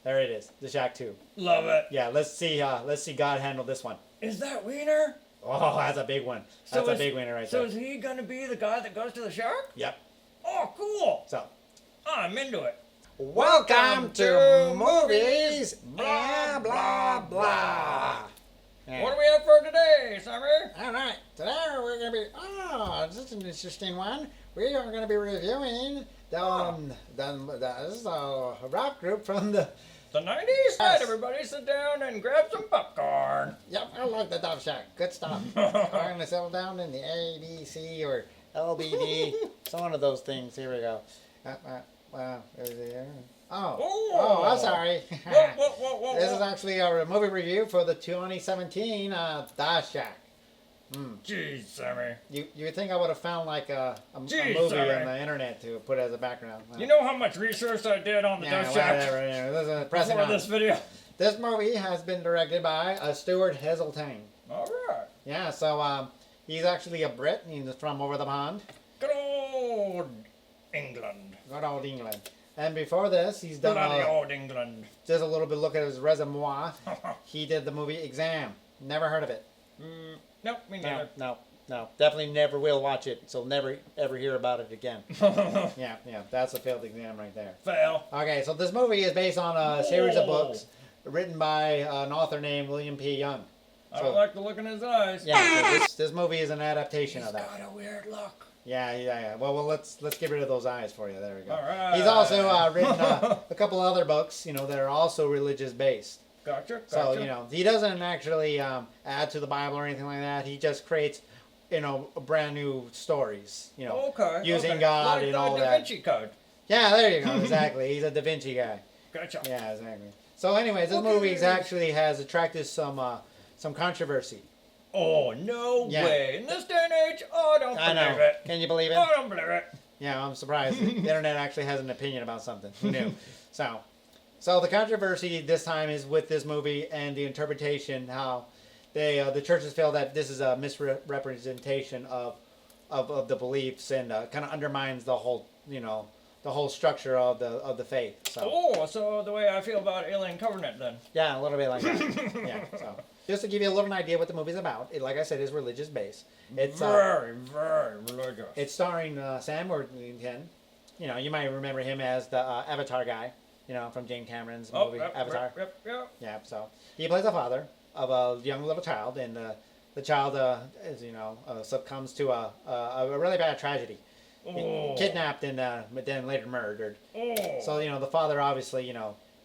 There it is. The Shack 2. Love it. Yeah, let's see God handle this one. Is that Wiener? Oh, that's a big one. That's a big winner right there. So is he gonna be the guy that goes to the shack? Yep. Oh, cool. So, I'm into it. welcome to movies, blah, blah, blah. Yeah. What do we have for today, Sammy? All right, today we're going to be, this is an interesting one. We are going to be reviewing this is a rap group from the... The 90s? Right, everybody sit down and grab some popcorn. Yep, I like the Dove Shack. Good stuff. We're going to settle down in the A, B, C, or LBD. Some one of those things. Here we go. Wow, there's the... Oh, I'm sorry. Whoa. This is actually a movie review for the 2017 The Shack. Jeez, Sammy. You would think I would have found like a movie Sammy. on the internet to put as a background. You know how much research I did on the Dove Shack whatever, yeah. This is pressing before on. this video? This movie has been directed by Stuart Heseltine. All right. Yeah, so he's actually a Brit. He's from over the pond. Good old England. Good old England. And before this, he's done Bloody old England. just a little bit look at his resume. He did the movie Exam. Never heard of it. Nope, me neither. No. Definitely never will watch it, so never ever hear about it again. Yeah, that's a failed exam right there. Fail. Okay, so this movie is based on a series of books written by an author named William P. Young. I don't like the look in his eyes. Yeah, so this movie is an adaptation of that. He's got a weird look. Yeah. Well, let's get rid of those eyes for you. There we go. All right. He's also written a couple other books, that are also religious based. Gotcha. So, he doesn't actually add to the Bible or anything like that. He just creates, brand new stories, using God like and the all Da that. Vinci Code. Yeah, there you go. Exactly. He's a Da Vinci guy. Gotcha. Yeah, exactly. So, anyways, this movie actually has attracted some controversy. Oh, no way. In this day and age, don't I know. believe it. Can you believe it? I don't believe it. Yeah, I'm surprised. The internet actually has an opinion about something. Who knew? So the controversy this time is with this movie and the interpretation, how the churches feel that this is a misrepresentation of the beliefs and kind of undermines the whole structure of the faith. So the way I feel about Alien Covenant then. Yeah, a little bit like that. Yeah. So just to give you a little idea what the movie's about, it, like I said, is religious based. It's very religious. It's starring Sam Worthington. You might remember him as the Avatar guy. From James Cameron's movie Avatar. Yep. Yeah, so he plays the father of a young little child, and the child, succumbs to a really bad tragedy. Kidnapped and then later murdered. So, the father obviously,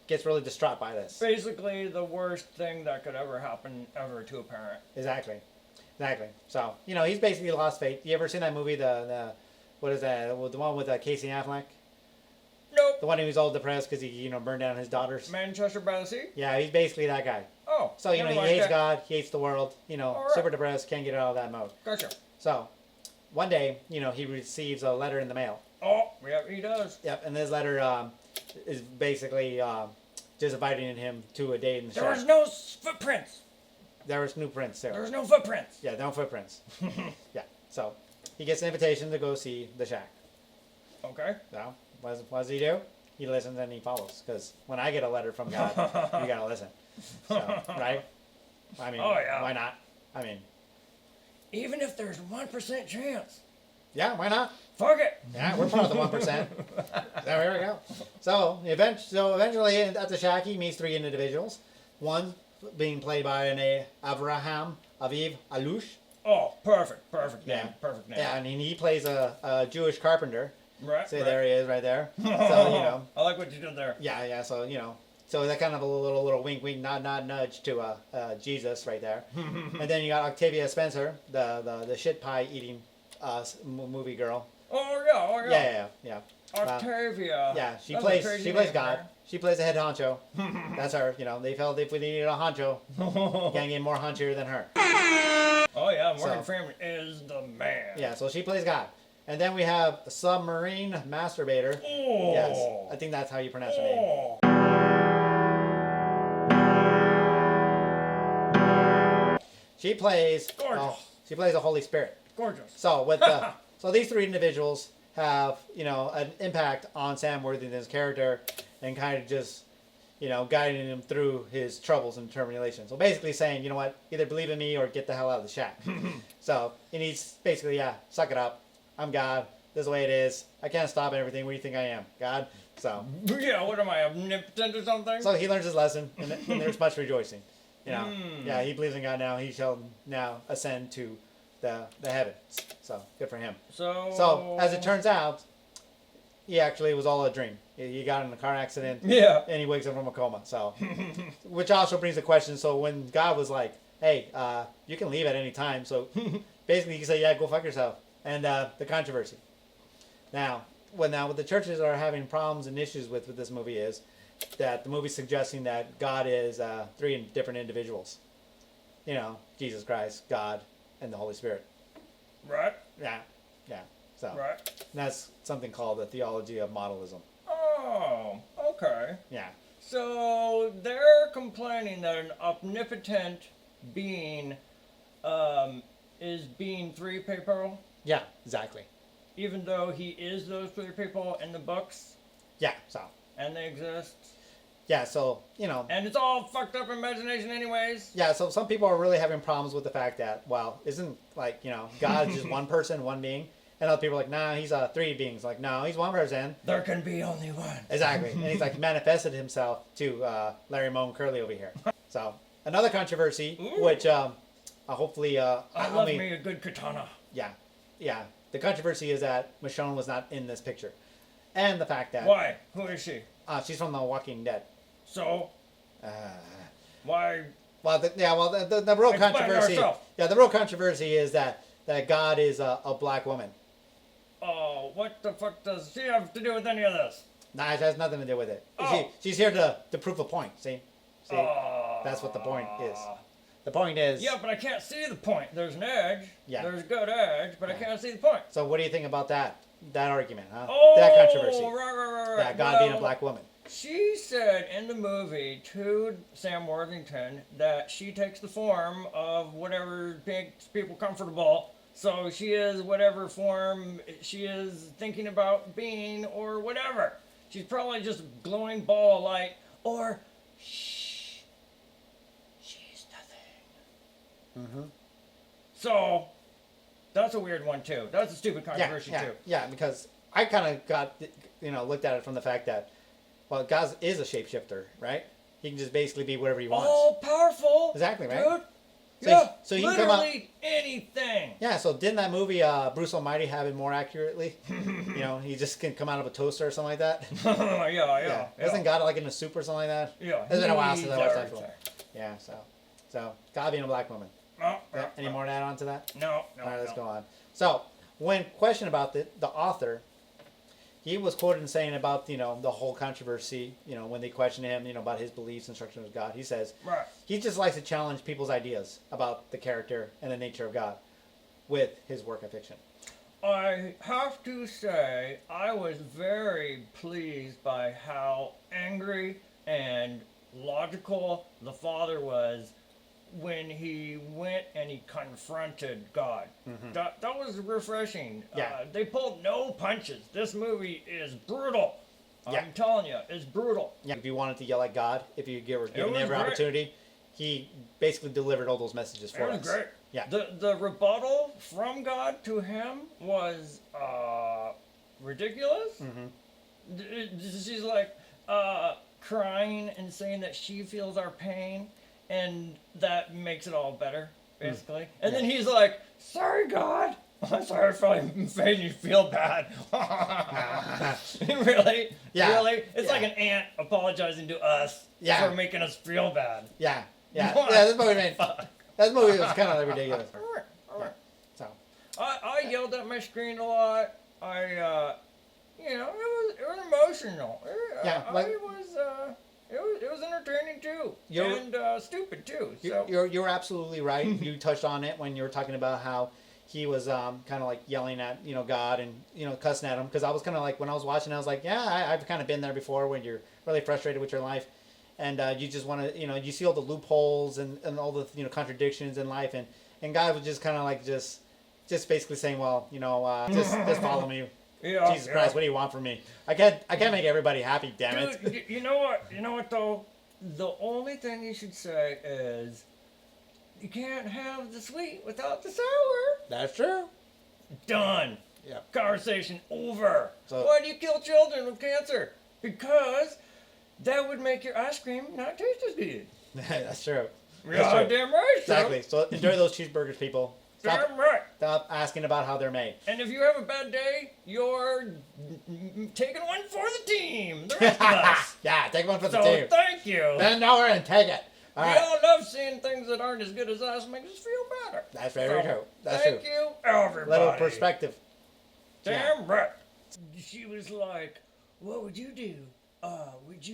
gets really distraught by this. Basically the worst thing that could ever happen to a parent. Exactly. So, he's basically lost faith. You ever seen that movie, the what is that, the one with Casey Affleck? Nope. The one who was all depressed because he, burned down his daughters. Manchester by the Sea? Yeah, he's basically that guy. Oh. So, he hates God, he hates the world, right. super depressed, can't get out of that mode. Gotcha. So, one day, he receives a letter in the mail. Oh, yeah, he does. Yep, and this letter is basically just inviting him to a date in the There shack. was no footprints. There was no prints there. There was no footprints. Yeah, no footprints. Yeah, so he gets an invitation to go see the shack. Okay. So, what does he do? He listens and he follows. Because when I get a letter from God, you gotta listen. So, right? I mean, why not? I mean, even if there's 1% chance. Yeah, why not? Fuck it. Yeah, we're part of the 1%. There we go. So eventually at the shack he meets three individuals. One being played by an Avraham Aviv Alush. Oh, perfect name. Yeah. Perfect name. Yeah, and he plays a Jewish carpenter. Right. See, there he is right there. So, I like what you did there. Yeah, so, so that kind of a little wink, nod, nudge to Jesus right there. And then you got Octavia Spencer, the shit pie eating movie girl. Oh, yeah. Yeah. Octavia. Yeah, she plays God. Man. She plays the head honcho. That's her. They felt if we needed a honcho, can't get more honchier than her. Oh yeah, Morgan Freeman is the man. Yeah, so she plays God. And then we have a submarine masturbator. Oh. Yes, I think that's how you pronounce her name. She plays. Gorgeous. She plays the Holy Spirit. Gorgeous. So so these three individuals have an impact on Sam Worthington's character, and kind of just guiding him through his troubles and tribulations. So basically saying, you know what, either believe in me or get the hell out of the shack. So, and he's basically, suck it up. I'm God. This is the way it is. I can't stop everything. What do you think I am? God? So. Yeah, what am I, omnipotent or something? So he learns his lesson, and there's much rejoicing. Yeah, he believes in God now. He shall now ascend to the heavens. So, good for him. So, as it turns out, he actually was all a dream. He got in a car accident. Yeah. And he wakes up from a coma. So, which also brings the question. So when God was like, "Hey, you can leave at any time," so basically he said, "Yeah, go fuck yourself." And the controversy. Now, what the churches are having problems and issues with this movie is that the movie's suggesting that God is 3 different individuals. Jesus Christ, God, and the Holy Spirit. Right. Yeah. So. Right. And that's something called the theology of modalism. Oh, okay. Yeah. So they're complaining that an omnipotent being is being 3 people, Yeah, exactly. even though he is those 3 people in the books, Yeah, so. and they exist. Yeah, so, And it's all fucked up imagination anyways. Yeah, so some people are really having problems with the fact that, well, isn't, God is just one person, one being? And other people are like, nah, he's 3 beings. Like, no, he's one person. There can be only one. Exactly. And he's, manifested himself to Larry Moan Curly over here. So, another controversy, which hopefully... I love me a good katana. Yeah. The controversy is that Michonne was not in this picture. And the fact that... Why? Who is she? She's from The Walking Dead. So? Why? Well, the real controversy... Yourself. Yeah, the real controversy is that God is a black woman. Oh, what the fuck does she have to do with any of this? Nah, it has nothing to do with it. Oh. She's here to prove a point, see? That's what the point is. The point is... Yeah, but I can't see the point. There's an edge. Yeah. There's a good edge, but I can't see the point. So what do you think about that argument, huh? Oh, that controversy. Right. Yeah, God being a black woman. She said in the movie to Sam Worthington that she takes the form of whatever makes people comfortable. So she is whatever form she is thinking about being or whatever. She's probably just a glowing ball of light or she's nothing. Mm-hmm. So that's a weird one too. That's a stupid controversy too. Yeah, because I kind of got, looked at it from the fact that, well, God is a shapeshifter, right? He can just basically be whatever he wants. All powerful. Exactly, right? Dude. So he can literally come out, anything. Yeah, so didn't that movie Bruce Almighty have it more accurately? He just can come out of a toaster or something like that. Yeah. Isn't God like in a soup or something like that? Yeah. It's been a while since I watched that film. Yeah, so God being a black woman. No, Any more to add on to that? No. All right, let's go on. So when questioned about the author, he was quoted in saying about, the whole controversy, when they questioned him, about his beliefs and structure of God, he says, Right. he just likes to challenge people's ideas about the character and the nature of God with his work of fiction. I have to say, I was very pleased by how angry and logical the father was when he went and he confronted God. Mm-hmm. That was refreshing. Yeah. They pulled no punches. This movie is brutal. Yeah. I'm telling you, it's brutal. Yeah. If you wanted to yell at God, if you were given was every great. opportunity, he basically delivered all those messages for us. It was great. Yeah. The rebuttal from God to him was ridiculous. Mm-hmm. She's like crying and saying that she feels our pain, and that makes it all better, basically. And then he's like, "Sorry, God. I'm sorry for making you feel bad." Really? Yeah. Really? It's Yeah. like an aunt apologizing to us for making us feel bad. Yeah. What? This movie was kind of ridiculous. All right. So. I yelled at my screen a lot. It was emotional. It was entertaining too, and stupid too. So You're absolutely right. You touched on it when you were talking about how he was kind of like yelling at God and cussing at him, because I was kind of like, when I was watching, I was like, I've kind of been there before when you're really frustrated with your life, and you just want to you see all the loopholes and all the contradictions in life, and God was just kind of like just basically saying, well just follow me, Yeah, Jesus Christ, what do you want from me? I can't make everybody happy, damn it. Dude, you know what? You know what though? The only thing you should say is you can't have the sweet without the sour. That's true. Done. Yeah. Conversation over. So- Why do you kill children with cancer? Because that would make your ice cream not taste as good. That's true. Yeah, That's true. damn right. Exactly. So enjoy those cheeseburgers, people. Damn right. Stop asking about how they're made. And if you have a bad day, you're taking one for the team. The rest of us. Yeah, take one for the So team. thank you. Bend over and take it. All We right. all love seeing things that aren't as good as us. Makes us feel better. That's very So, true. That's thank true. you, everybody. Little perspective. Damn right. She was like, "What would you do? Would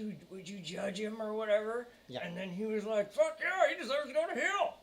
you judge him or whatever?" Yeah. And then he was like, "Fuck yeah, he deserves to go to hell."